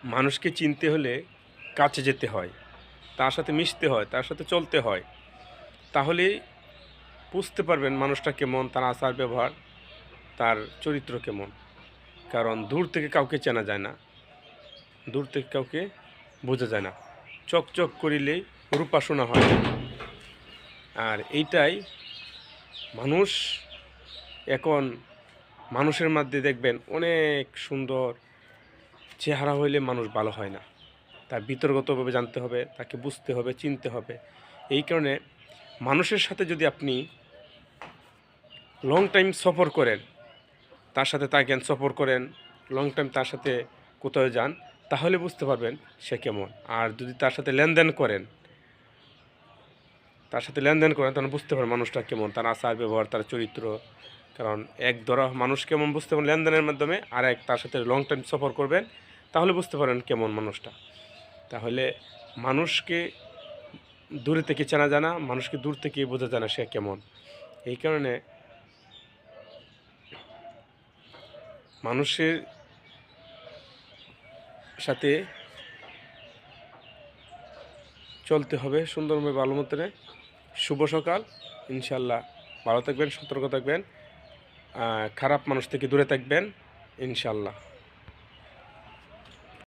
মানুষকে চিনতে হলে কাছে যেতে হয়, তার সাথে মিশতে হয়, তার সাথে চলতে হয়। তাহলেই বুঝতে পারবেন মানুষটা কেমন, তার আচার ব্যবহার, তার চরিত্র কেমন। কারণ দূর থেকে কাউকে চেনা যায় না, দূর থেকে কাউকে বোঝা যায় না। চকচক করিলেই রূপা শোনা হয়। আর এইটাই মানুষ এখন মানুষের মধ্যে দেখবেন অনেক সুন্দর চেহারা হইলে মানুষ ভালো হয় না। তার ভিতরগতভাবে জানতে হবে, তাকে বুঝতে হবে, চিনতে হবে। এই কারণে মানুষের সাথে যদি আপনি লং টাইম সফর করেন, তার সাথে থাকেন, সফর করেন, লং টাইম তার সাথে কোথাও যান, তাহলে বুঝতে পারবেন সে কেমন। আর যদি তার সাথে লেনদেন করেন, তাহলে বুঝতে পারবেন মানুষটা কেমন, তার আচার ব্যবহার, তার চরিত্র। কারণ এক ধরা মানুষ কেমন বুঝতে পারেন লেনদেনের মাধ্যমে, আর এক তার সাথে লং টাইম সফর করবেন, তাহলে বুঝতে পারেন কেমন মানুষটা। তাহলে মানুষকে দূরে থেকে চেনা যায় না, মানুষকে দূর থেকে বোঝা যায় না সে কেমন। এই কারণে মানুষের সাথে চলতে হবে সুন্দরভাবে, ভালো মতনে। শুভ সকাল। ইনশাল্লাহ ভালো থাকবেন, সতর্ক থাকবেন, খারাপ মানুষ থেকে দূরে থাকবেন ইনশাল্লাহ।